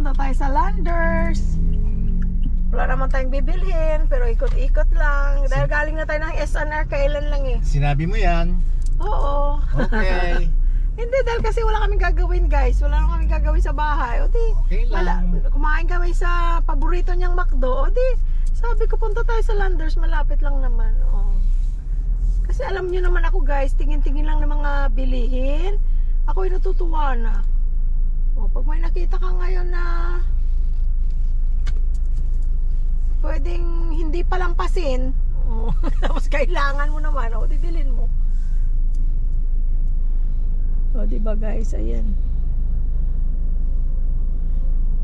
punta tayo sa Landers. Wala naman tayong bibilhin, pero ikot-ikot lang. Dahil galing na tayo ng SNR, kailan lang eh. Sinabi mo yan? Oo. Okay. Hindi, dahil kasi wala kaming gagawin guys. Wala naman kaming gagawin sa bahay. O di, Okay lang. kumain kami sa paborito niyang McDo. O di, sabi ko punta tayo sa Landers, malapit lang naman. O. Kasi alam niyo naman ako guys, tingin-tingin lang ng mga bilihin. Ako'y natutuwa na. O, pag may nakita ka ngayon na pwedeng hindi palampasin, oh, tapos kailangan mo naman, o, dibilin mo. O, diba guys, ayan.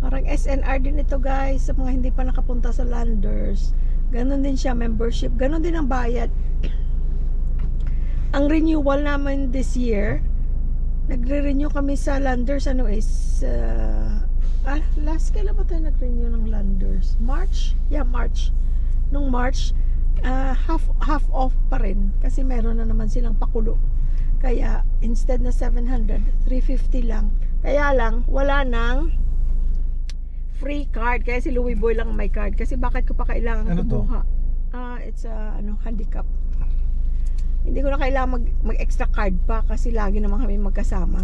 Parang SNR din ito guys, sa mga hindi pa nakapunta sa Landers. Ganon din siya, membership. Ganon din ang bayad. Ang renewal naman this year, nagre-renew kami sa Landers, ano is, last kailan ba tayo nag-renew ng Landers? March? Yeah, March. Nung March, half off pa rin. Kasi meron na naman silang pakulo. Kaya, instead na 700, 350 lang. Kaya lang, wala nang free card. Kaya si Louie Boy lang may card. Kasi bakit ko pa kailangan kumuha? It's handicap. Hindi ko na kailangan mag-extra card pa. Kasi lagi naman kami magkasama.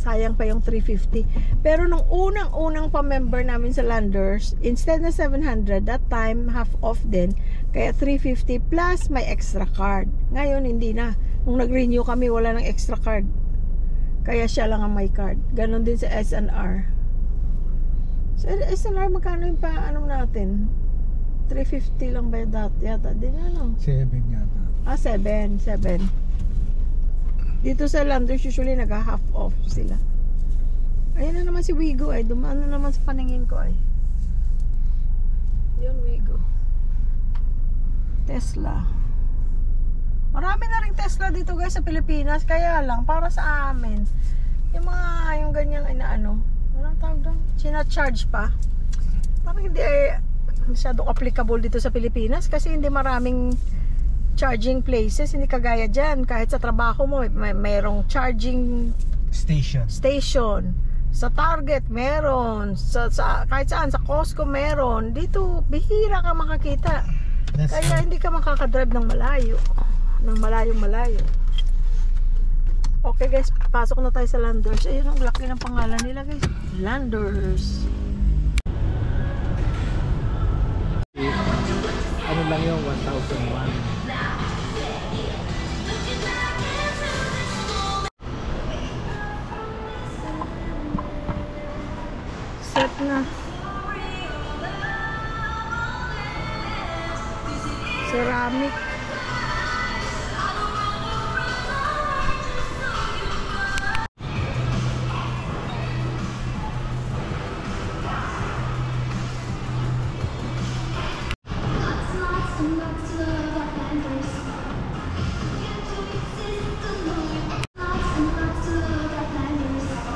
Sayang pa yung 350. Pero nung unang-unang pa-member namin sa Landers, instead na 700, that time half off din. Kaya 350 plus may extra card. Ngayon hindi na. Nung nag-renew kami, wala nang extra card. Kaya siya lang ang may card. Ganon din sa SNR. Sa SNR, magkano yung ano natin? 350 lang ba yata? Di na lang. 7 yata. 7. Dito sa Landers, usually nag-half off sila. Ayan na naman si Wigo ay. Dumaan na naman sa paningin ko ay. Yun, Wigo. Tesla. Marami na rin Tesla dito guys sa Pilipinas. Kaya lang, para sa amin. Yung ganyang inaano. Anong tawag doon? Sina-charge pa. Parang hindi masyadong applicable dito sa Pilipinas. Kasi hindi maraming charging places, hindi kagaya dyan. Kahit sa trabaho mo, mayroong charging station. Sa Target, meron. Kahit saan, sa Costco, meron. Dito, bihira ka makakita. Kaya hindi ka makakadrive ng malayo. Ng malayo. Okay guys, pasok na tayo sa Landers. Ayun, ang laki ng pangalan nila guys. Landers. Ano lang yung 1,001? Set na. Ceramic.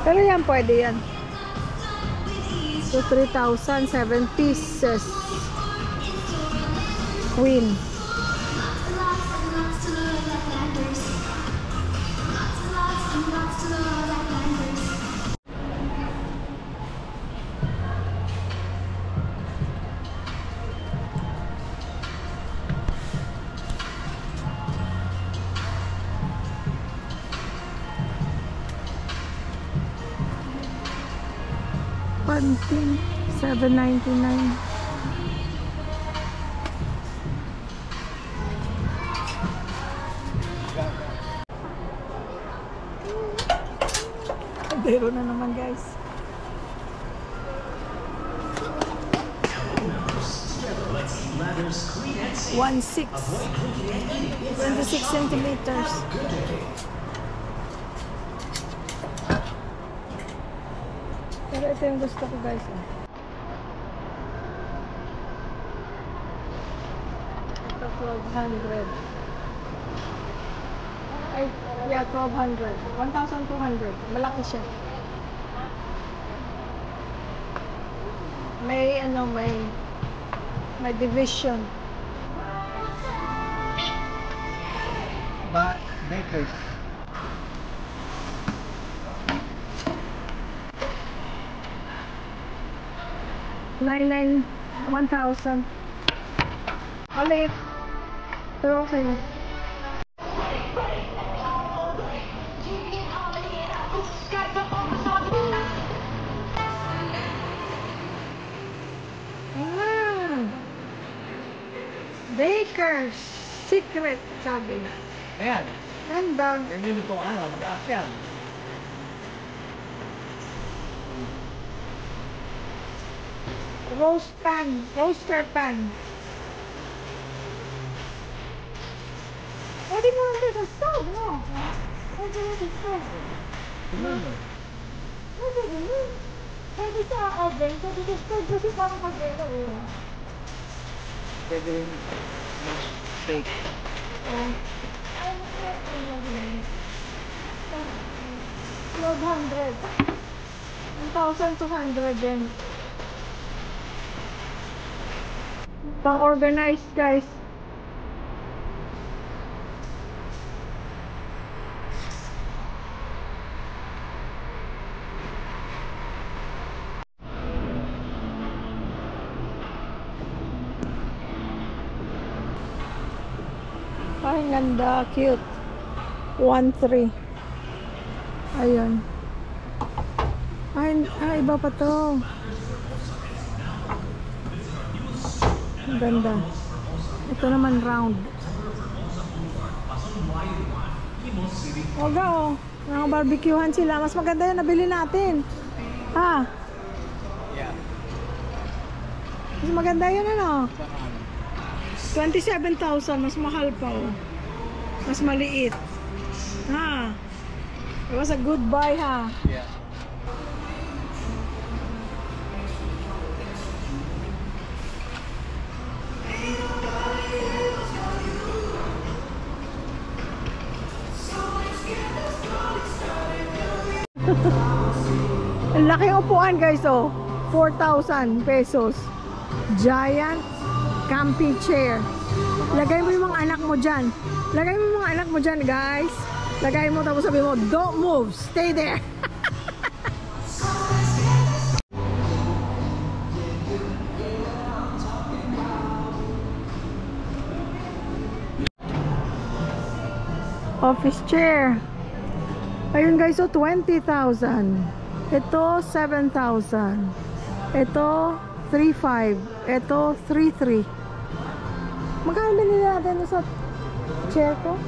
Pero yan, pwede yan. So, 3,000, 7 pieces. Queen. Pantin, 799. Kaldero na naman guys. One 6, 26 centimeters. Pero ito yung gusto ko guys. Ito 1,200. Ay, yeah, 1,200. 1,200. Malaki siya. May may division. Bakers. 1,000. Maliit. Pero okay na. Baker's Secret, sabi na. Ayan. Ganda. Ganyan ito mataas yan. Roaster pan. Pwede mo lang dito sa stove, no? Pwede mo sa stove. Tingnan mo. Pwede sa oven, pwede sa stove kasi parang kagano eh. Pwede rin steak. Oh. 1,200. 1,200 din. Pang-organized, guys. Ay, ganda. Cute. 1,300. Ayun. Ay, iba pa to. Ang ganda. Ito naman round. Oga, oh. Nakabarbecuehan sila. Mas maganda yun. Nabili natin. Ha? Yeah. Mas maganda yun, ano? 27,000. Mas mahal pa, oh. Mas maliit. Ha? It was a good buy, ha? Yeah. Ang laking upuan, guys, oh. 4,000 pesos. Giant camping chair. Lagay mo yung mga anak mo dyan. Lagay mo yung mga anak mo dyan, guys. Lagay mo, tapos sabi mo, don't move, stay there. Office chair. Ayun, guys, so 20,000. Ito 7,000. Ito 3,500. Ito 3,300. Magkano binili natin sa chair ko?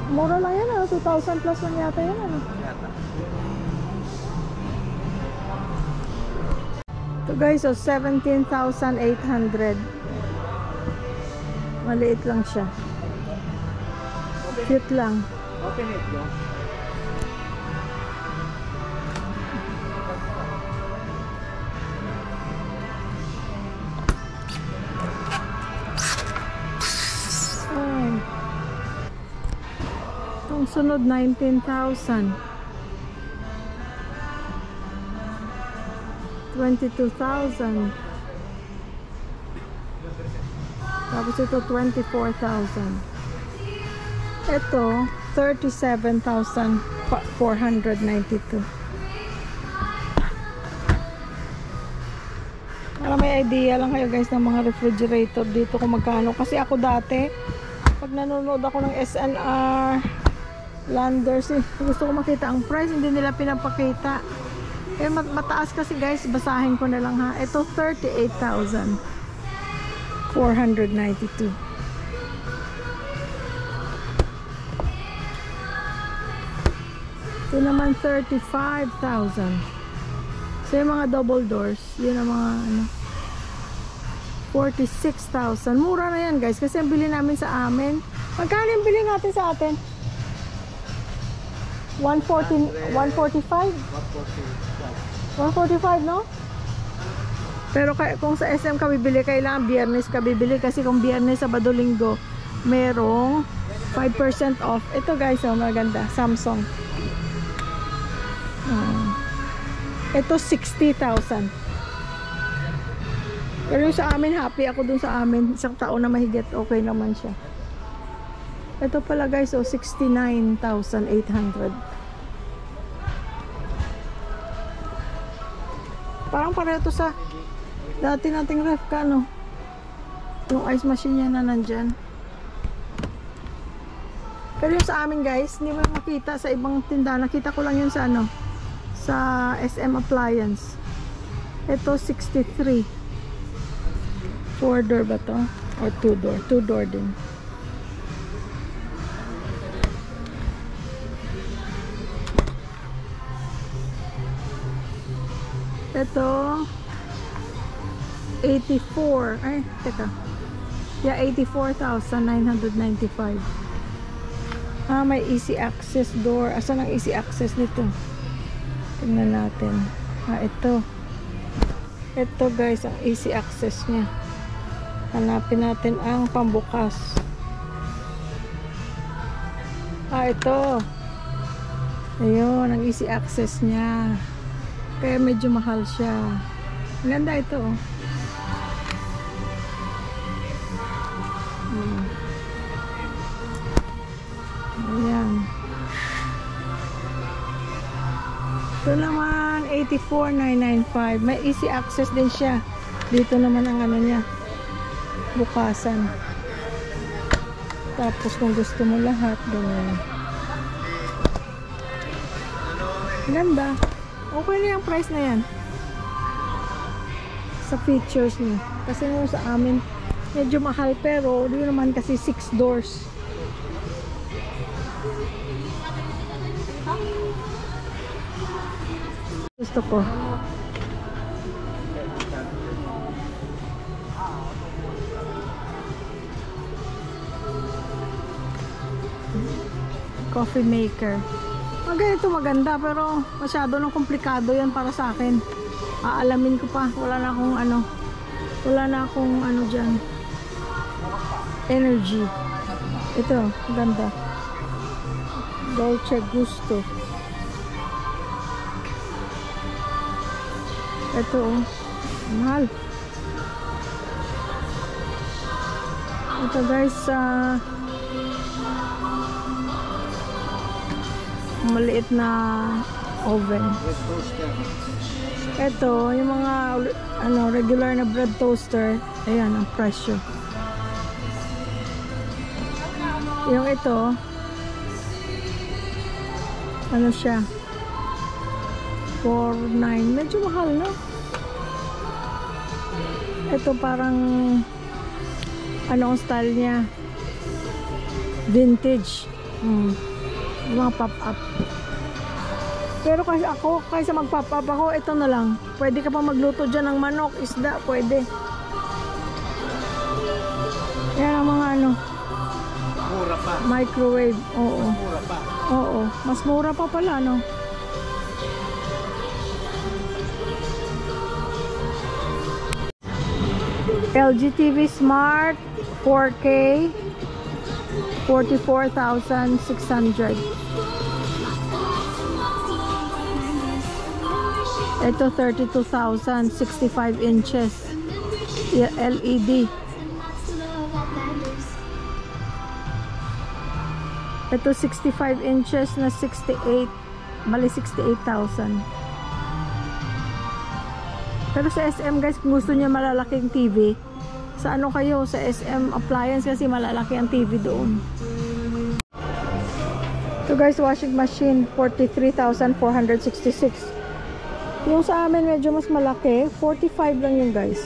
Mura lang yan, ano? 2,000 plus lang yata yan, ano? Ito, guys, so 17,800. Maliit lang siya. Cute lang. Open it, no? Ay. Ang sunod, 19,000. 22,000. Tapos ito, 24,000. Ito, 37,492. Para may idea lang kayo, guys, ng mga refrigerator dito kung magkano. Kasi ako dati, pag nanonood ako ng SNR, Landers, gusto ko makita ang price, hindi nila pinapakita. Eh, mataas kasi, guys, basahin ko na lang, ha. Ito, 38,492. Ito naman 35,000. So yung mga double doors, yun ang mga ano, 46,000. Mura na yan, guys, kasi ang bili namin sa amin. Magkano yung bili natin sa atin? 145? 145, no? Pero kung sa SM ka bibili, kailangan biyernes ka bibili, kasi kung biyernes, Sabado, Linggo, merong 5% off. Ito, guys, oh, maganda, Samsung. Ito 60,000. Pero yung sa amin, happy ako dun sa amin. Isang taon na mahigit, okay naman siya. Ito pala, guys, oh, 69,800. Parang pareho to sa Dati nating ref ka, no? Yung ice machine niya na nandyan. Pero yung sa amin guys, hindi mo makita sa ibang tindahan. Nakita ko lang yun sa ano, sa SM Appliance. Ito 63. 4 door ba to? Or 2 door? 2 door din. Ito 84. Ay, teka. Yeah, 84,995. Ah, may easy access door. Asan ang easy access nito? Tingnan natin. Ah, ito. Ito guys, ang easy access niya. Hanapin natin ang pambukas. Ah, ito. Ayun, ang easy access niya. Kaya medyo mahal siya. Ang ganda ito, oh. Ayan. Ito naman 84,995. May easy access din siya. Dito naman ang ano niya, bukasan. Tapos kung gusto mo lahat, ganyan. Ganda. Okay na yung price na yan. Sa features niya. Kasi nung sa amin, medyo mahal, pero di naman kasi 6 doors. Gusto ko. Coffee maker. Ganito maganda, pero masyado nang komplikado yan para sa akin. Aalamin ko pa. Wala na akong ano dyan. Energy. Ito, ganda. Dolce Gusto. Ito, oh. Mahal. Ito guys, maliit na oven. Ito, yung mga ano, regular na bread toaster. Ayan, ang presyo. Yung ito, ano siya, 4.9. Medyo mahal, no? Ito parang ano ang style niya, vintage. Mga pop-up. Pero kasi ako, kaysa mag-pop-up ako, ito na lang. Pwede ka pa magluto dyan ng manok, isda, pwede. Yan ang mga ano, Mura pa. microwave. Oo. Mura pa. Oo. Mas mura pa pala, no? LG TV Smart 4K 44,600. Ito 32,000, 65 inches. LED. Ito 65 inches na 68, mali 68,000. Pero sa SM guys, kung gusto niya malalaking TV, sa ano kayo, sa SM Appliance kasi malalaki ang TV doon. Ito guys, washing machine 43,466. Yung sa amin medyo mas malaki, 45 lang yun guys.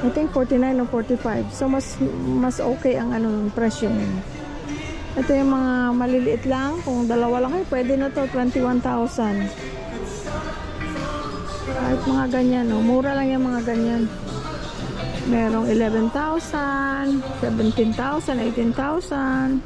I think 49 o 45. So mas okay ang ano presyo niya. Ito yung mga maliliit lang, kung dalawa lang kayo, pwede na to, 21,000. Kahit mga ganyan, no? Mura lang yung mga ganyan. Merong 11,000, 17,000, 18,000.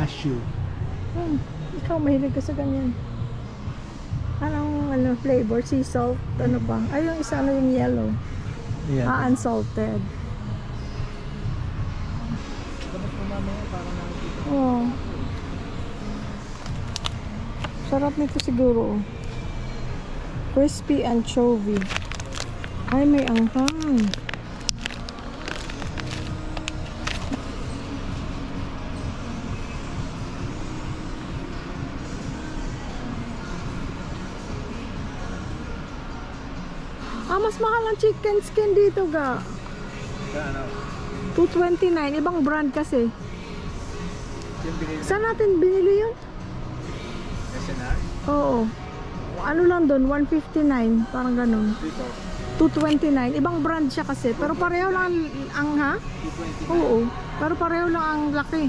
cashew. Ikaw mahilig ka sa ganyan. Anong flavor? Sea salt? Ano ba? Ay, yung isa yung yellow. Yan. Unsalted. Oh. Sarap nito siguro. Crispy anchovy. Ay, may anghang. Mas mahal ang chicken skin dito ga. Ano? $2.29. Ibang brand kasi. Saan natin binili yun? SNR? Oo. Ano lang doon? $159. Parang ganun. Dito. $2.29. Ibang brand siya kasi. Pero pareho lang ang ha? 229. Oo. Pero pareho lang ang laki.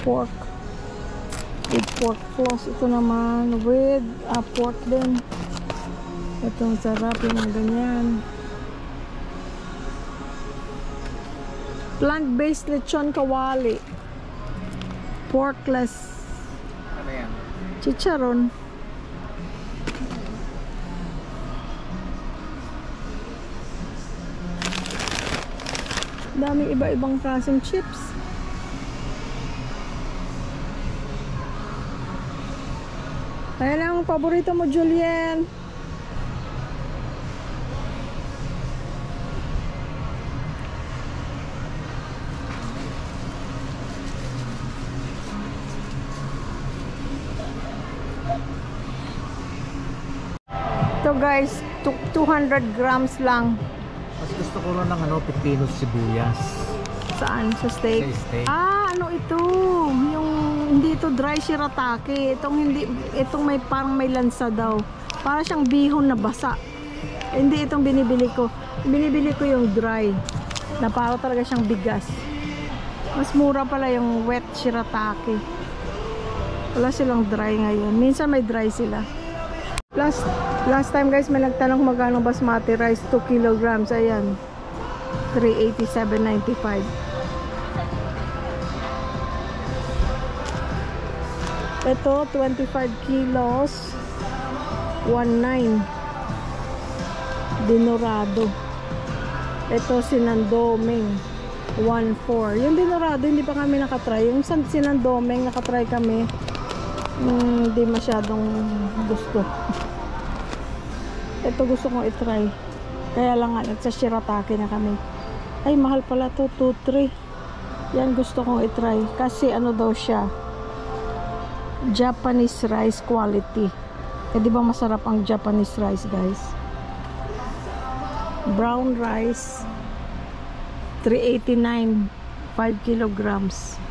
Pork. With pork floss. Ito naman with pork din. Ito sarap yung mga ganyan. Plant-based lechon kawali. Porkless. Ano yan? Chicharon. Daming iba-ibang klaseng chips. Ayan ang paborito mo, Julien. Ito guys, 200 grams lang. Mas gusto ko rin ng pipino sibuyas. Saan? Sa steak? Sa steak. Ano ito? Yung hindi ito dry shirataki. Itong may parang may lansa daw. Para siyang bihon na basa. Hindi itong binibili ko. Binibili ko yung dry. Na para talaga siyang bigas. Mas mura pala yung wet shirataki. Wala silang dry ngayon. Minsan may dry sila. Last time guys, may nagtanong magkano basmati rice, 2 kilograms. Ayan. $387.95. Ito, 25 kilos, 19. Dinorado. Ito, sinandoming, 14. Yung dinorado, hindi pa kami nakatry. Yung sinandoming, nakatry kami. Hindi masyadong gusto. Ito gusto kong itry. Kaya lang nga, nagsashirataki na kami. Ay, mahal pala to, 2-3. Yan gusto kong itry. Kasi ano daw siya, Japanese rice quality. Di ba masarap ang Japanese rice, guys? Brown rice, $389, 5 kilograms.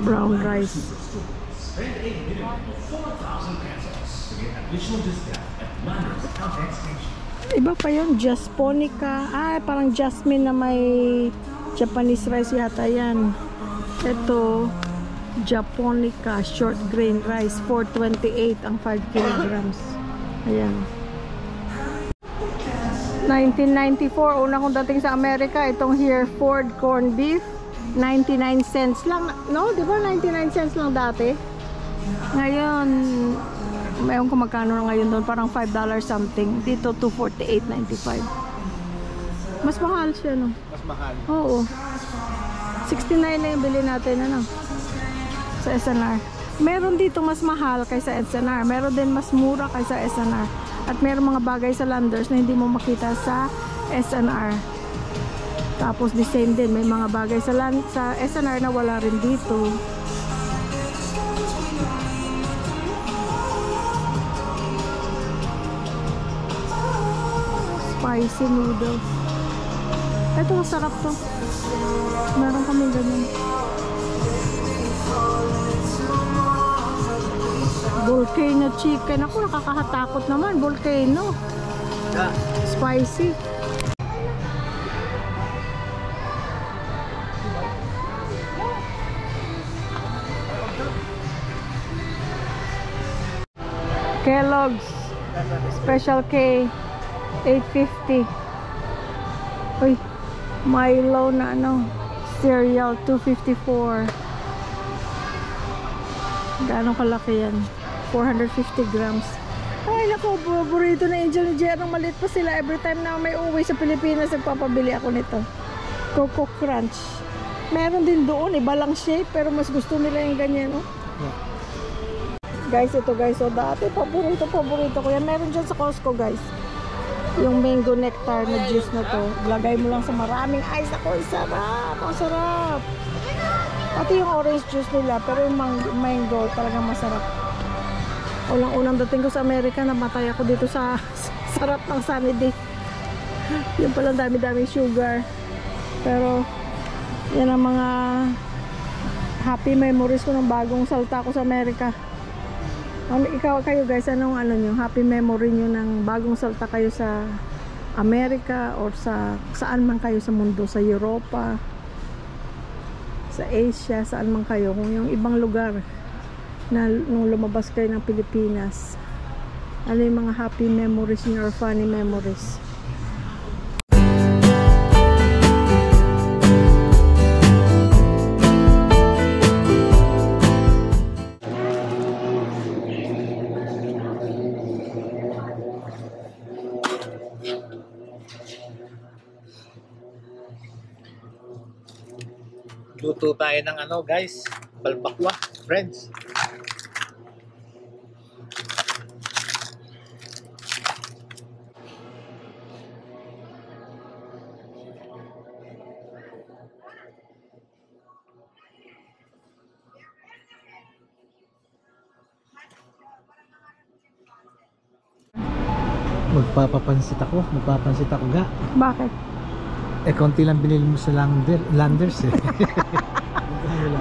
Brown rice. Spend 8 minutes for 4,000 pesos to get additional discount at Landers Contact Station. Iba pa yun, Jasponica. Parang jasmine na may Japanese rice yata yan. Ito, Japonica short grain rice, $428 ang 5 kilograms. Ayan. 1994, una kong dating sa Amerika, itong Hereford corned beef, 99 cents lang. No, di ba 99 cents lang dati? Ngayon, mayroon ko magkano na ngayon doon, parang $5 something. Dito, $248.95. Mas mahal siya, no? Mas mahal. Oo. 69 na yung bili natin, ano? Sa SNR. Meron dito mas mahal kaysa SNR. Meron din mas mura kaysa SNR. At meron mga bagay sa Landers na hindi mo makita sa SNR. Tapos the same din, may mga bagay sa SNR na wala rin dito. Spicy noodles. Ito, masarap to. Meron kami ganyan. Volcano chicken. Ako, nakakatakot naman. Volcano. Spicy. Kellogg's Special K, 850. Uy, Milo na ano, cereal, 254. Gaano kalaki yan? 450 grams. Ay nako, paborito na Angel ni Jer. Maliit pa sila. Every time na may uwi sa Pilipinas, nagpapabili ako nito. Coco Crunch. Meron din doon, iba lang shape, pero mas gusto nila yung ganyan, no? Yeah. Guys, ito guys, so dati paborito ko yan. Meron dyan sa Costco, guys. Yung mango nectar na juice na to. Lagay mo lang sa maraming ice. Ako, sarap. Ang sarap. Pati yung orange juice nila, pero yung mango talagang masarap. Unang dating ko sa Amerika, namatay ako dito sa sarap ng Sunny Day. Yung palang dami-daming sugar. Pero yan ang mga happy memories ko ng bagong salta ko sa Amerika. Kayo guys, anong nyo, happy memory nyo ng bagong salta kayo sa Amerika or sa saan man kayo sa mundo, sa Europa, sa Asia, saan man kayo, kung yung ibang lugar na nung lumabas kayo ng Pilipinas, ano yung mga happy memories nyo or funny memories. Luto tayo ng ano guys, balbakwa, friends. Magpapansit ako ga. Bakit? Eh, konti lang binili mo sa Landers eh.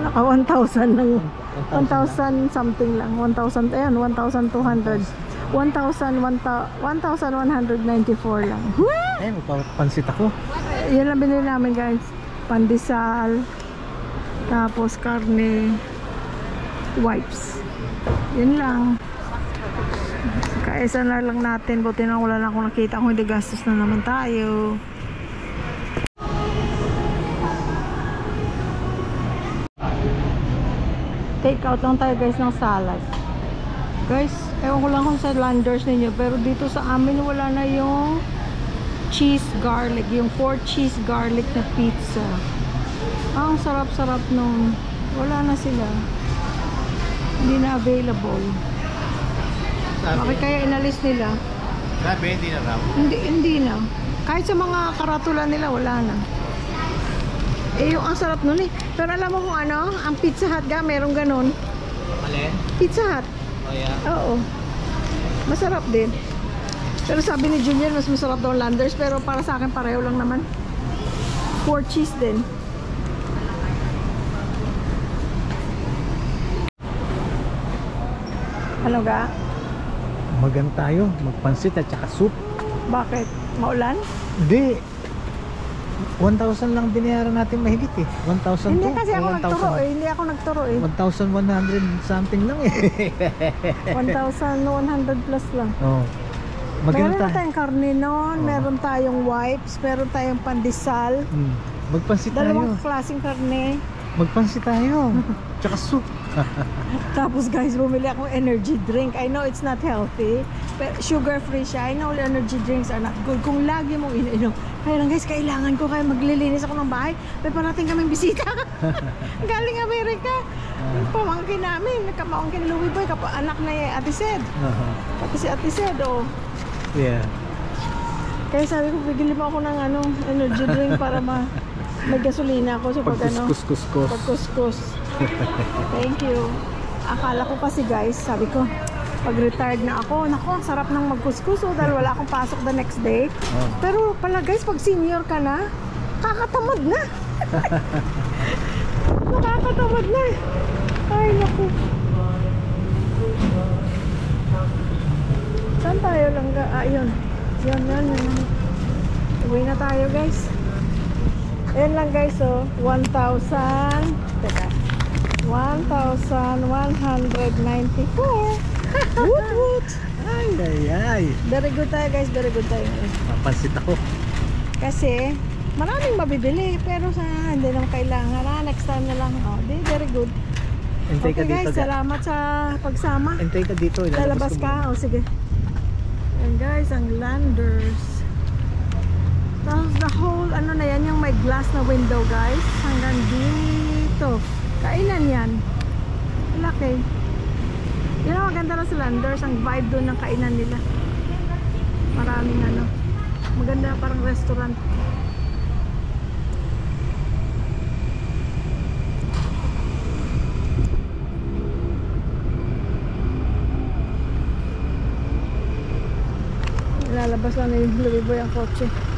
Naka 1,000 ng 1,000 something lang. 1,000, ayan, 1,200. 1,194 lang. Eh, magpapansit ako. Yan lang binili namin guys. Pandesal, tapos karne, wipes. Yan lang. Kaisa na lang natin. Buti na wala na akong nakita. Kung hindi gastos na naman tayo. Take out lang tayo guys ng salad. Guys, ewan ko lang kung sa Landers ninyo, pero dito sa amin wala na yung cheese garlic, yung 4 cheese garlic na pizza. Ang sarap-sarap nun. Wala na sila. Hindi na available. Bakit kaya inalis nila? Sabi, hindi na raw. Hindi na. Kahit sa mga karatula nila, wala na. Eh, yung ang sarap nun eh. Pero alam mo kung ano, ang Pizza Hut ga, meron ganon. Alin? Pizza Hut. Oh yeah. Oo. Masarap din. Pero sabi ni Junior, mas masarap daw ang Landers. Pero para sa akin, pareho lang naman. 4 cheese din. Ano ga? Magan tayo, magpansit at saka soup. Bakit? Maulan? Hindi. 1,000 lang binayaran natin mahigit eh. 1,000 Hindi to, kasi o ako 1,000. nagturo eh. Hindi ako nagturo eh. 1,100 something lang eh. 1,100 plus lang. Oh. Meron na tayong karne nun, meron tayong wipes, meron tayong pandesal. Magpansit tayo. Dalawang klaseng karne. Magpansit tayo. Tsaka soup. Tapos guys, bumili akong energy drink. I know it's not healthy, pero sugar free siya. I know energy drinks are not good. Kung lagi mong iniinom. Kaya lang guys, kailangan ko kaya maglilinis ako ng bahay. May parating kaming bisita. Galing Amerika. Pamangkin namin, pamangkin Louie Boy, anak na Ate Sed. Pati si Ate Sed, oh. Yeah. Kaya sabi ko, bigili mo ako ng energy drink para may gasolina ako sa pagkuskus. Thank you. Akala ko kasi guys, sabi ko, pag retired na ako, naku, ang sarap ng magkuskus dahil wala akong pasok the next day. Pero pala guys, pag senior ka na, kakatamad na. Nakakatamad na. Ay, naku. Saan tayo lang ga? Yun. Yan. Uwi na tayo guys. Ayan lang guys, so 1,000 teka 1,194 woot woot. Ay. Very good tayo guys, very good tayo. Papansit ako. Kasi maraming mabibili pero sa hindi naman kailangan. Next time na lang. Oh, very good. Hintay ka Okay dito. guys, salamat sa pagsama. Hintay ka dito. Lalabas ko ka? O sige. Ayan guys, ang Landers. Tapos the whole, ano na yan, yung may glass na window guys. Hanggang dito. Kainan yan. Laki. Yun ang maganda na sa Landers. Ang vibe doon ng kainan nila. Maraming ano. Maganda, parang restaurant. Lalabas lang na yung Bluey Boy ang kotse.